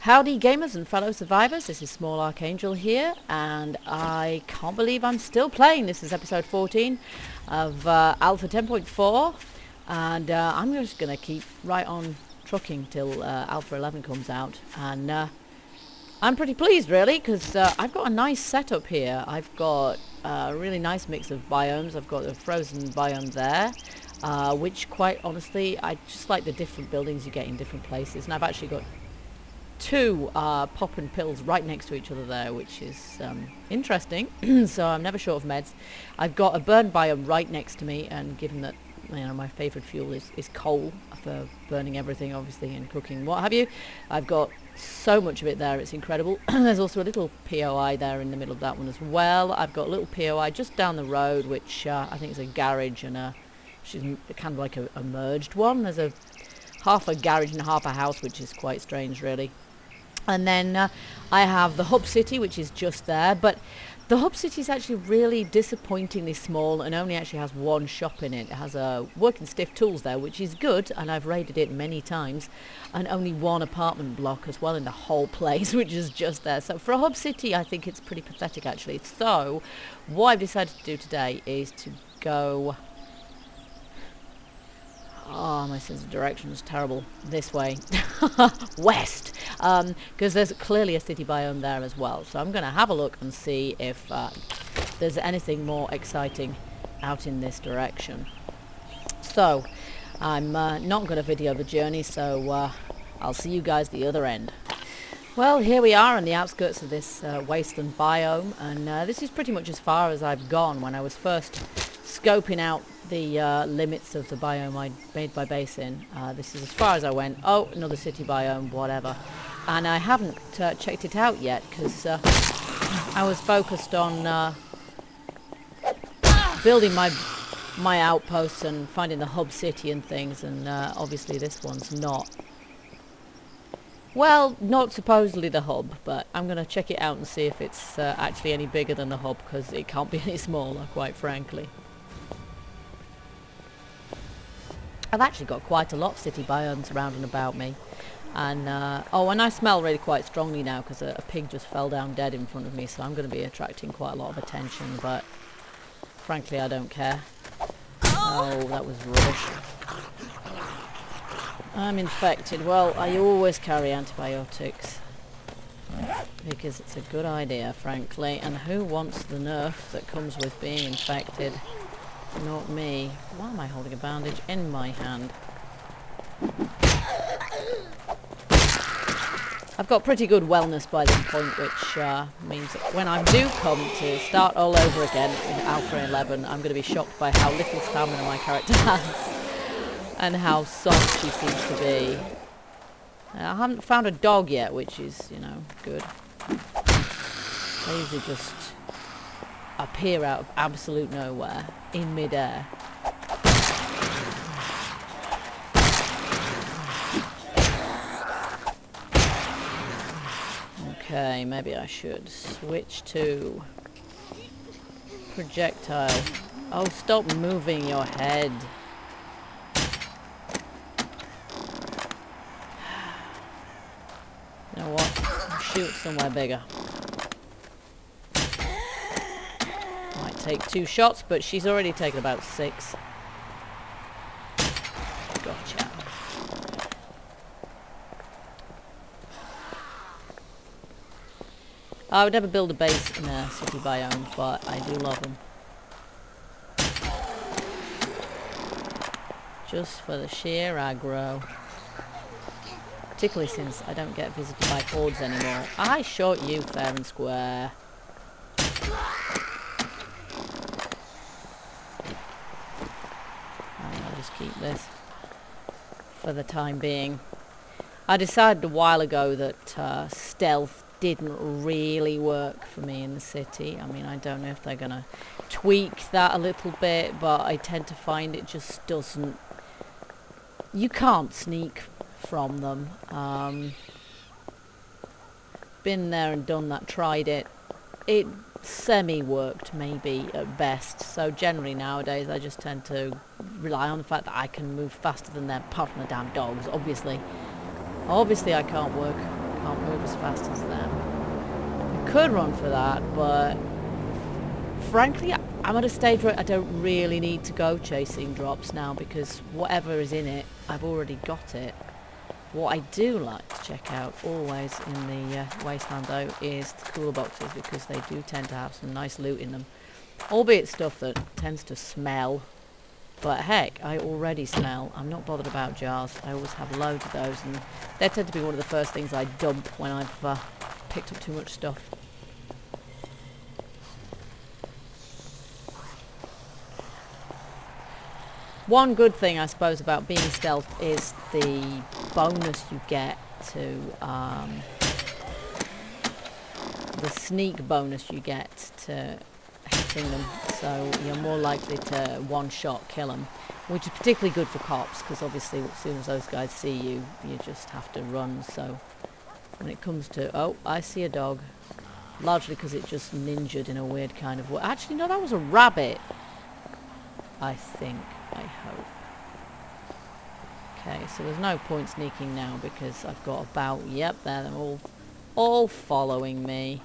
Howdy gamers and fellow survivors, this is Small Archangel here, and I can't believe I'm still playing. This is episode 14 of Alpha 10.4, and I'm just going to keep right on trucking till Alpha 11 comes out, and I'm pretty pleased really, because I've got a nice setup here. I've got a really nice mix of biomes. I've got a frozen biome there, which quite honestly, I just like the different buildings you get in different places, and I've actually got two poppin' pills right next to each other there, which is interesting. So I'm never short of meds. I've got a burn biome right next to me, and given that my favourite fuel is coal for burning everything, obviously, and cooking, what have you, I've got so much of it there, it's incredible. There's also a little POI there in the middle of that one as well. I've got a little POI just down the road, which I think is a garage and she's kind of like a merged one. There's a half a garage and half a house, which is quite strange really. And then I have the hub city, which is just there, but the hub city is actually really disappointingly small and only actually has one shop in it. It has a working stiff tools there, which is good, and I've raided it many times, and only one apartment block as well in the whole place, which is just there. So for a hub city, I think it's pretty pathetic actually. So what I've decided to do today is to go... Oh, my sense of direction is terrible. This way. West. Because there's clearly a city biome there as well. So I'm going to have a look and see if there's anything more exciting out in this direction. So, I'm not going to video the journey, so I'll see you guys the other end. Well, here we are on the outskirts of this wasteland biome, and this is pretty much as far as I've gone when I was first scoping out the limits of the biome I made my base in. This is as far as I went. Oh, another city biome, whatever. And I haven't checked it out yet because I was focused on building my outposts and finding the hub city and things, and obviously this one's not. Well, not supposedly the hub, but I'm going to check it out and see if it's actually any bigger than the hub, because it can't be any smaller, quite frankly. I've actually got quite a lot of city biomes around and about me, and and I smell really quite strongly now because a pig just fell down dead in front of me, so I'm going to be attracting quite a lot of attention, but frankly I don't care. Oh, that was rubbish. I'm infected. Well, I always carry antibiotics because it's a good idea, frankly, and who wants the nerf that comes with being infected? Not me. Why am I holding a bandage in my hand? I've got pretty good wellness by this point, which means that when I do come to start all over again in Alpha 11, I'm going to be shocked by how little stamina my character has and how soft she seems to be. I haven't found a dog yet, which is, good. They usually just appear out of absolute nowhere in midair. Okay, maybe I should switch to projectile. Oh, stop moving your head. You know what? Shoot somewhere bigger. Take 2 shots, but she's already taken about 6. Gotcha. I would never build a base in a city biome, but I do love them. Just for the sheer aggro. Particularly since I don't get visited by hordes anymore. I shot you fair and square. Keep this for the time being. I decided a while ago that stealth didn't really work for me in the city. I mean, I don't know if they're gonna tweak that a little bit, but I tend to find it just doesn't... You can't sneak from them. Been there and done that, tried it. It semi-worked maybe at best, so generally nowadays I just tend to rely on the fact that I can move faster than them, apart from the damn dogs, obviously. Obviously I can't can't move as fast as them. I could run for that, but frankly, I'm at a stage where I don't really need to go chasing drops now because whatever is in it, I've already got it. What I do like to check out always in the wasteland though is the cooler boxes because they do tend to have some nice loot in them. Albeit stuff that tends to smell. But heck, I already smell. I'm not bothered about jars. I always have loads of those and they tend to be one of the first things I dump when I've picked up too much stuff. One good thing, I suppose, about being stealth is the bonus you get to, the sneak bonus you get to hitting them. So you're more likely to one-shot kill them, which is particularly good for cops, because obviously as soon as those guys see you, you just have to run. So when it comes to, oh, I see a dog, largely because it just ninjaed in a weird kind of way. Actually, no, that was a rabbit, I think. I hope. Okay, so there's no point sneaking now because I've got about, yep, they're all following me.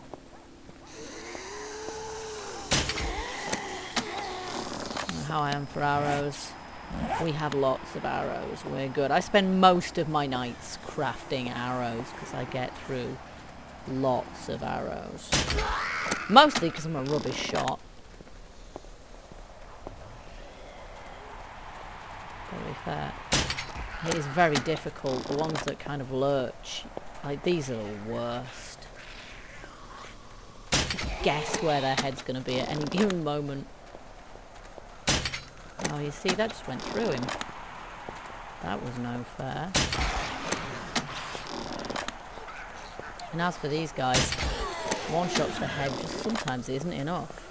I don't know how I am for arrows. We have lots of arrows. We're good. I spend most of my nights crafting arrows because I get through lots of arrows. Mostly because I'm a rubbish shot. To be fair, it is very difficult. The ones that kind of lurch, like these are the worst. Guess where their head's going to be at any given moment. Oh, you see, that just went through him. That was no fair. And as for these guys, one shot to the head just sometimes isn't enough.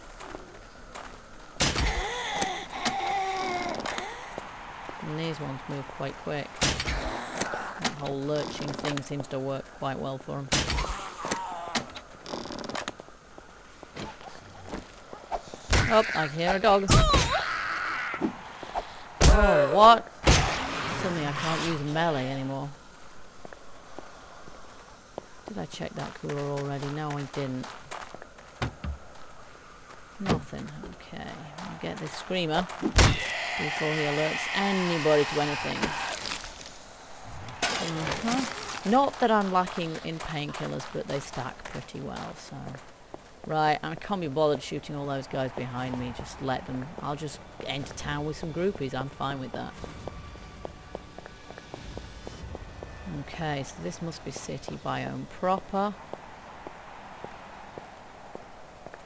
And these ones move quite quick. That whole lurching thing seems to work quite well for them. Oh, I hear a dog. Oh, what? Suddenly I can't use melee anymore. Did I check that cooler already? No, I didn't. Nothing. Okay, I'll get this screamer before he alerts anybody to anything. Not that I'm lacking in painkillers, but they stack pretty well, so... Right, I can't be bothered shooting all those guys behind me, just let them... I'll just enter town with some groupies, I'm fine with that. Okay, so this must be city biome proper.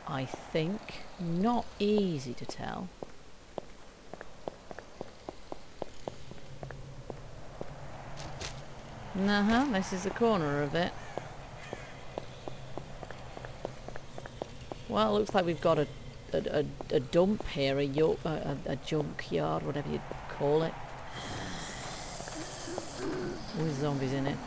I think. Not easy to tell. This is the corner of it. Well, it looks like we've got a dump here, a junkyard, whatever you'd call it. With zombies in it.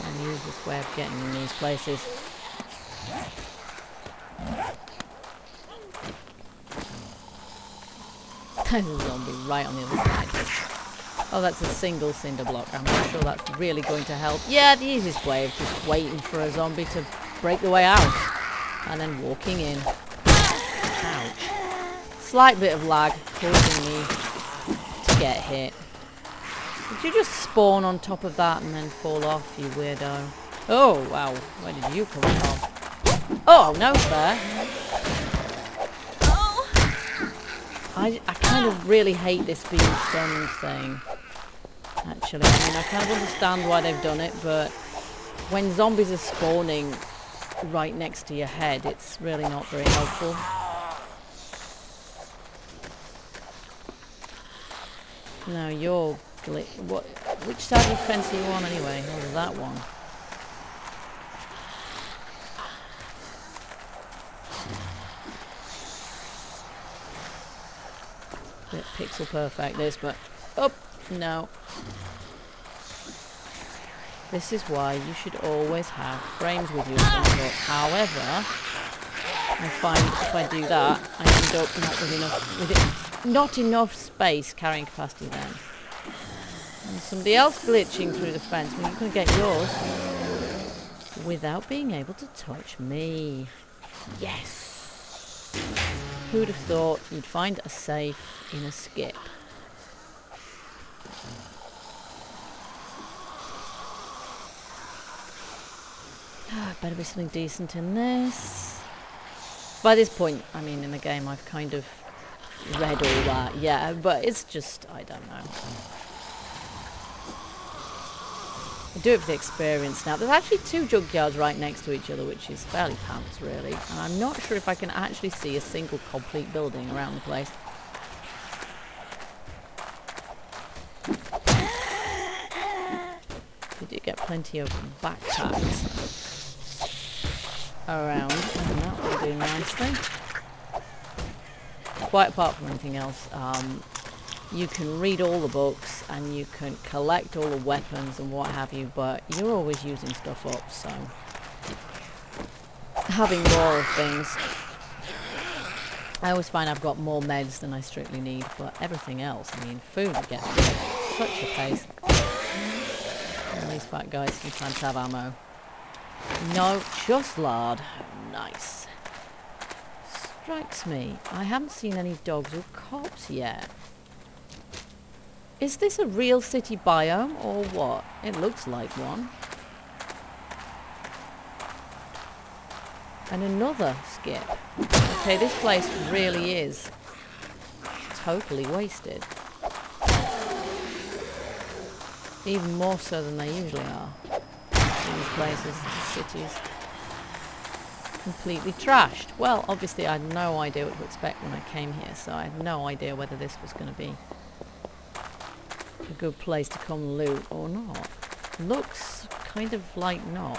And use this way of getting in these places. There's a zombie right on the other side. Oh, that's a single cinder block. I'm not sure that's really going to help. Yeah, the easiest way of just waiting for a zombie to break the way out. And then walking in. Ouch. Slight bit of lag causing me to get hit. Did you just spawn on top of that and then fall off, you weirdo? Oh, wow. Where did you come from? Oh, no fair. I kind of really hate this being stunned thing. Actually, I mean, I kind of understand why they've done it, but when zombies are spawning right next to your head, it's really not very helpful. No, you're what? Which side of the fence are you on anyway? Oh, that one. Bit pixel perfect this, but oh no. This is why you should always have frames with you. However, I find if I do that, I end up not enough space carrying capacity then. And somebody else glitching through the fence. Well, you can get yours without being able to touch me. Yes! Who'd have thought you'd find a safe in a skip? Better be something decent in this. By this point, I mean, in the game, I've kind of read all that, yeah, but it's just, I don't know. I do it for the experience now. There's actually 2 junkyards right next to each other, which is fairly pants, really. And I'm not sure if I can actually see a single complete building around the place. We do get plenty of backpacks around, and that will do nicely. Quite apart from anything else, you can read all the books and you can collect all the weapons and what have you, but you're always using stuff up, so having more of things. I always find I've got more meds than I strictly need, but everything else, I mean, food gets at such a pace. And these fat guys sometimes have ammo. No, just lard. Nice. Strikes me, I haven't seen any dogs or cops yet. Is this a real city biome or what? It looks like one. And another skip. Okay, this place really is totally wasted. Even more so than they usually are. These places, cities. Completely trashed. Well, obviously I had no idea what to expect when I came here, so I had no idea whether this was going to be a good place to come loot or not. Looks kind of like not.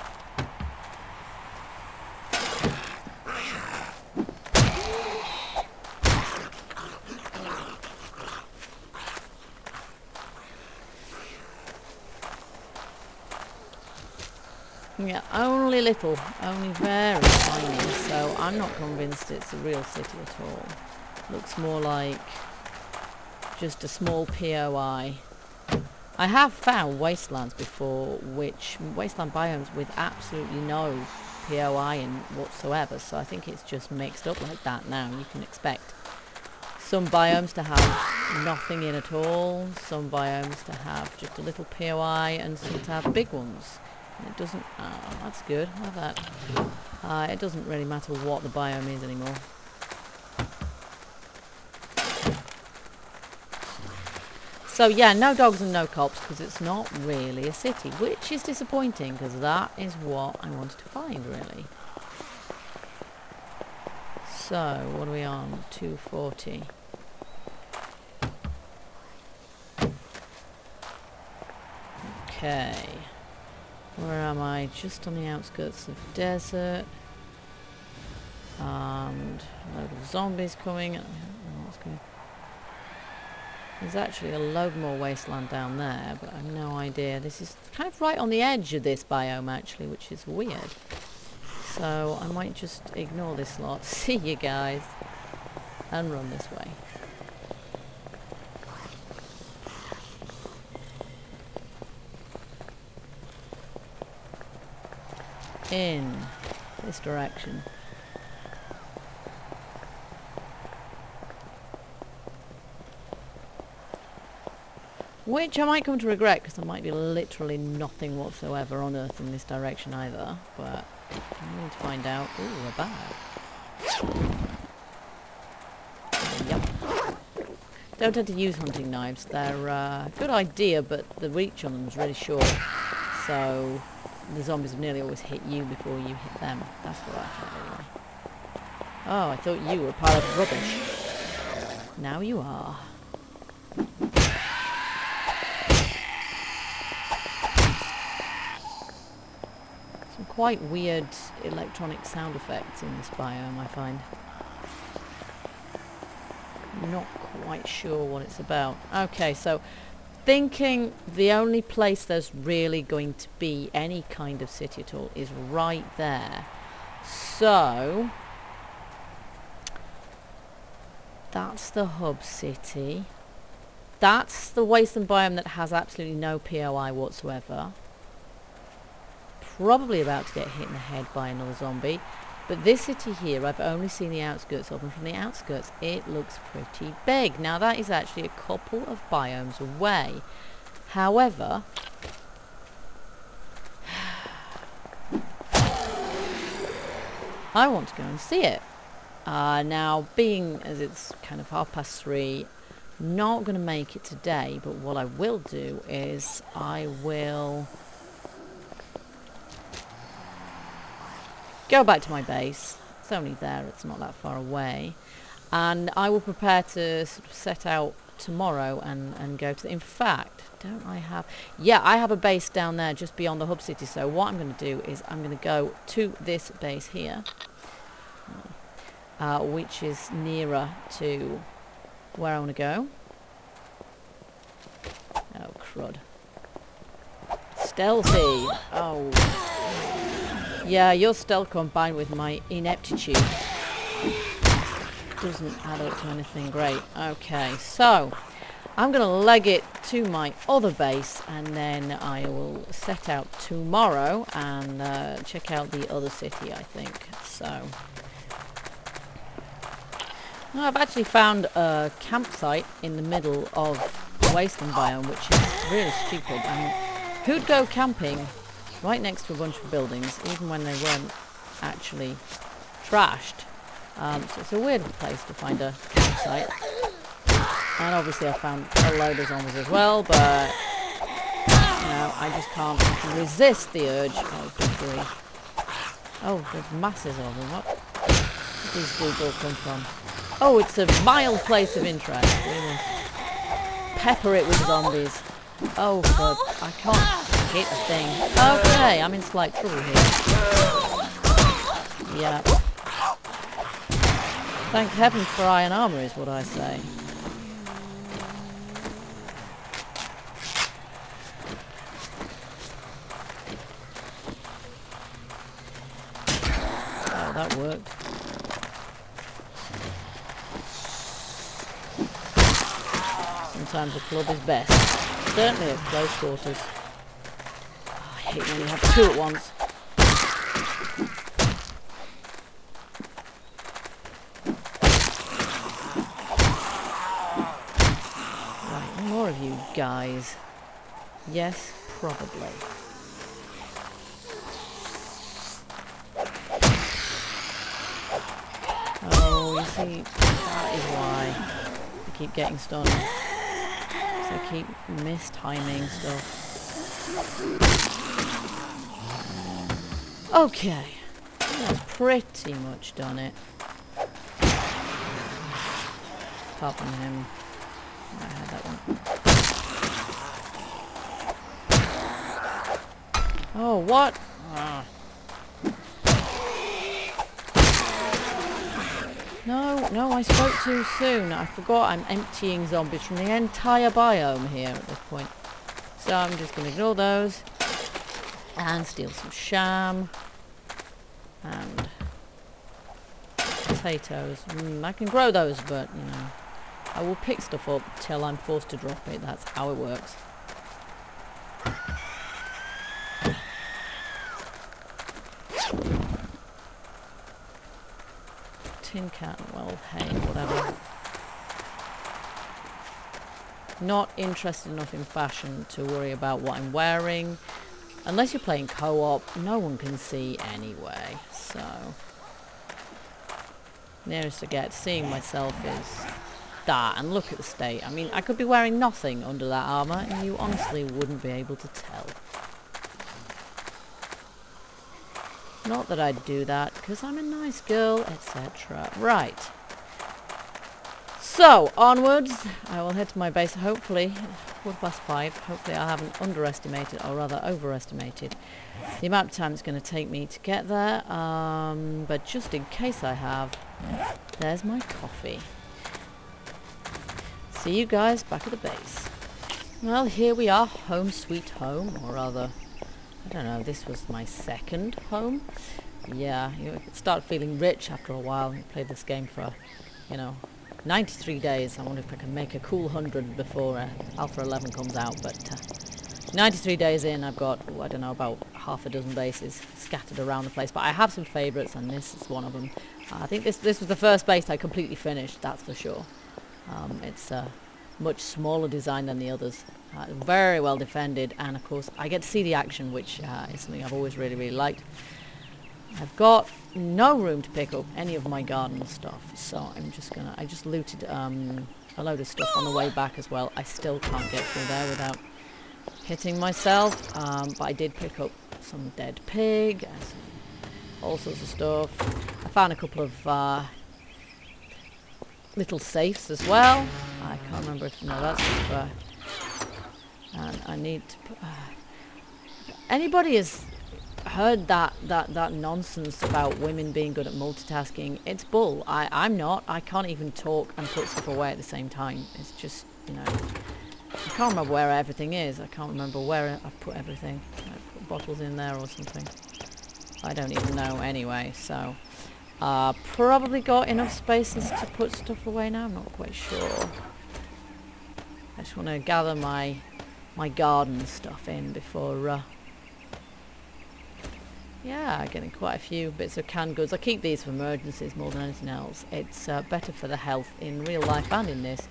Yeah, only little, only very tiny, so I'm not convinced it's a real city at all. Looks more like just a small POI. I have found wastelands before, which wasteland biomes with absolutely no POI in whatsoever, so I think it's just mixed up like that now. You can expect some biomes to have nothing in at all, some biomes to have just a little POI, and some to have big ones. It doesn't, oh, that's good, have that. It doesn't really matter what the biome is anymore. So yeah, no dogs and no cops, because it's not really a city, which is disappointing, because that is what I wanted to find, really. So, what are we on? 240. Okay. Where am I? Just on the outskirts of desert. And a load of zombies coming. I don't know what's going. There's actually a load more wasteland down there, but I have no idea. This is kind of right on the edge of this biome, actually, which is weird. So I might just ignore this lot. See you guys. And run this way. In this direction. Which I might come to regret, because there might be literally nothing whatsoever on Earth in this direction either, but I need to find out. Ooh, a bag. Yep. Don't tend to use hunting knives. They're a good idea, but the reach on them is really short, so the zombies will nearly always hit you before you hit them. That's what I thought anyway. Oh, I thought you were a pile of rubbish. Now you are. Some quite weird electronic sound effects in this biome, I find. I'm not quite sure what it's about. Okay, so thinking the only place there's really going to be any kind of city at all is right there. So That's the hub city. That's the wasteland biome that has absolutely no POI whatsoever. Probably about to get hit in the head by another zombie. But this city here, I've only seen the outskirts of, and from the outskirts, it looks pretty big. Now, that is actually a couple of biomes away. However, I want to go and see it. Now, being as it's kind of 3:30, not going to make it today, but what I will do is I will go back to my base. It's only there, it's not that far away. And I will prepare to sort of set out tomorrow and go to... In fact, don't I have... Yeah, I have a base down there just beyond the hub city. So what I'm going to do is I'm going to go to this base here, which is nearer to where I want to go. Oh, crud. Stealthy. Oh. Yeah, your stealth combined with my ineptitude doesn't add up to anything great. Okay, so I'm going to leg it to my other base, and then I will set out tomorrow and check out the other city, I think. So I've actually found a campsite in the middle of the wasteland biome, which is really stupid. I mean, who'd go camping right next to a bunch of buildings, even when they weren't actually trashed? So it's a weird place to find a campsite. And obviously I found a load of zombies as well, but you know, I just can't resist the urge. Oh, good grief. Oh, there's masses of them. What did these dudes all come from? Oh, it's a mild place of interest. We must pepper it with zombies. Oh, I can't hit a thing. Okay, I'm in slight trouble here. Yeah. Thank heaven for iron armour is what I say. Oh, that worked. Sometimes a club is best. Certainly at close quarters. Oh, I hate when you have two at once. Right, more of you guys. Yes, probably. Oh, you see, that is why I keep getting stunned. I keep mistiming stuff. Okay, that's pretty much done it. Apart from him, I had that one. Oh, what? No, I spoke too soon. I forgot I'm emptying zombies from the entire biome here at this point. So I'm just going to ignore those and steal some sham and potatoes. I can grow those, but, you know, I will pick stuff up till I'm forced to drop it. That's how it works. Tin can, well, hey, whatever. Not interested enough in fashion to worry about what I'm wearing. Unless you're playing co-op, no one can see anyway, so... Nearest I get seeing myself is that, and look at the state. I mean, I could be wearing nothing under that armour, and you honestly wouldn't be able to tell. Not that I'd do that, because I'm a nice girl, etc. Right. So, onwards. I will head to my base, hopefully, 5:15. Hopefully I haven't underestimated, or rather overestimated, the amount of time it's going to take me to get there. But just in case I have, there's my coffee. See you guys back at the base. Well, here we are, home sweet home, or rather... I don't know, this was my second home. Yeah, you start feeling rich after a while. You play this game for, you know, 93 days. I wonder if I can make a cool 100 before Alpha 11 comes out, but 93 days in, I've got, I don't know, about half a dozen bases scattered around the place, but I have some favourites, and this is one of them. I think this was the first base I completely finished, that's for sure. It's a much smaller design than the others. Very well defended, and of course I get to see the action, which is something I've always really liked. I've got no room to pick up any of my garden stuff, so I just looted a load of stuff on the way back as well. I still can't get through there without hitting myself, but I did pick up some dead pig, all sorts of stuff. I found a couple of little safes as well. I can't remember if, no, that's just and I need to put, anybody has heard that nonsense about women being good at multitasking? It's bull. I'm not. I can't even talk and put stuff away at the same time. It's just, you know, I can't remember where everything is. I can't remember where I've put everything. I put bottles in there or something. I don't even know anyway, so probably got enough spaces to put stuff away now. I'm not quite sure. I just want to gather my garden stuff in before yeah, getting quite a few bits of canned goods. I keep these for emergencies more than anything else. It's better for the health in real life and in this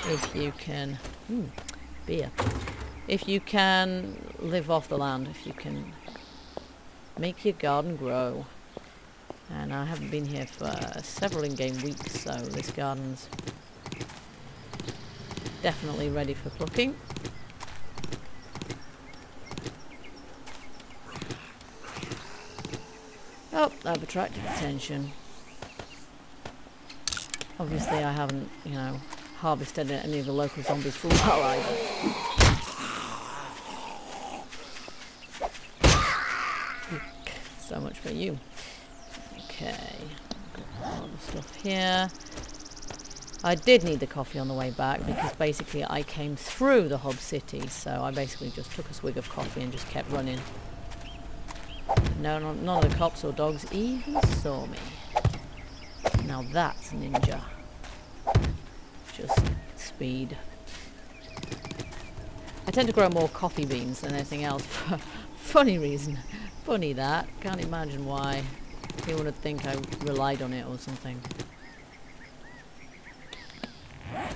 if you can beer, if you can live off the land, if you can make your garden grow. And I haven't been here for several in-game weeks, so this garden's definitely ready for plucking. Oh, I've attracted attention. Obviously I haven't, you know, harvested any of the local zombies for a while either. So much for you. Okay, got all the stuff here. I did need the coffee on the way back because basically I came through the hub city, so I basically just took a swig of coffee and just kept running. No, none of the cops or dogs even saw me. Now that's ninja. Just speed. I tend to grow more coffee beans than anything else for funny reason. Funny that. Can't imagine why. People would think I relied on it or something. I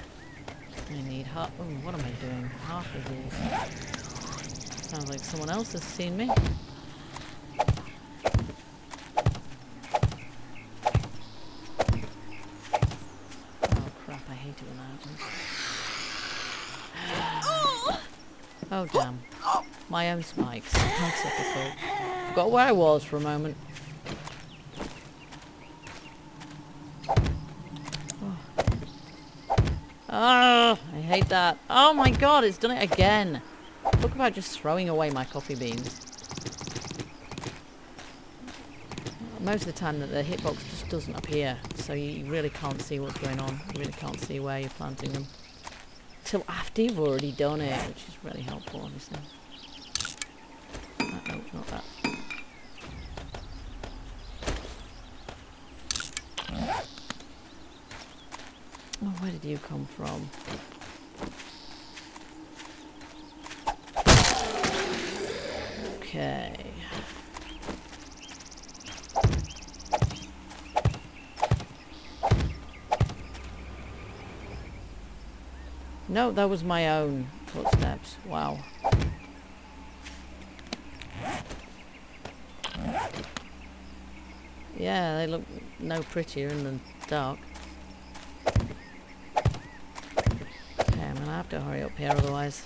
need half. Oh, what am I doing? Half of these. Sounds like someone else has seen me. Oh damn. My own spikes. How typical. Forgot where I was for a moment. Oh, I hate that. Oh my god, it's done it again. Talk about just throwing away my coffee beans. Most of the time the hitbox just doesn't appear, so you really can't see what's going on. You really can't see where you're planting them. Till after you've already done it, which is really helpful, obviously. No, not that. Oh, where did you come from? Okay. No, that was my own footsteps. Wow. Yeah, they look no prettier in the dark. Okay, I'm gonna have to hurry up here, otherwise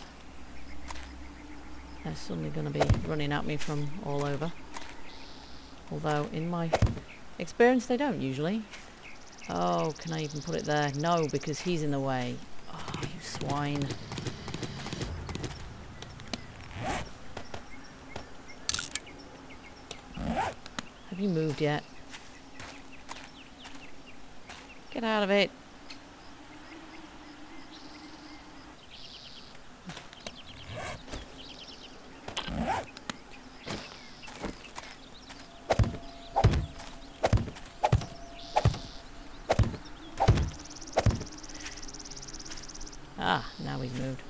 they're suddenly gonna be running at me from all over. Although, in my experience, they don't usually. Oh, can I even put it there? No, because he's in the way. Oh, you swine. Have you moved yet? Get out of it. he's moved.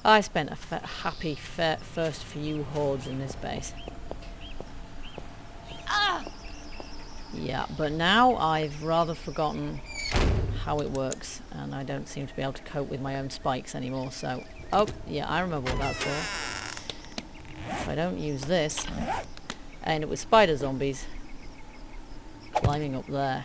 I spent a happy first few hordes in this base. Yeah, but now I've rather forgotten how it works, and I don't seem to be able to cope with my own spikes anymore, so... Oh, yeah, I remember what that's for. If I don't use this, I end up with spider zombies climbing up there.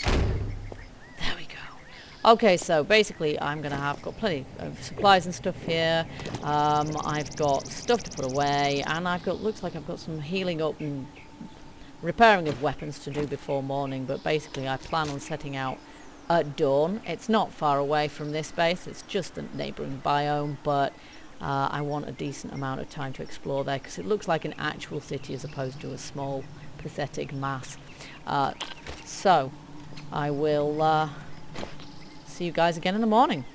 There we go. Okay, so basically I'm going to have got plenty of supplies and stuff here. I've got stuff to put away, and looks like I've got some healing up and repairing of weapons to do before morning, but basically I plan on setting out at dawn. It's not far away from this base, it's just a neighbouring biome, but I want a decent amount of time to explore there because it looks like an actual city as opposed to a small pathetic mass. So I will see you guys again in the morning.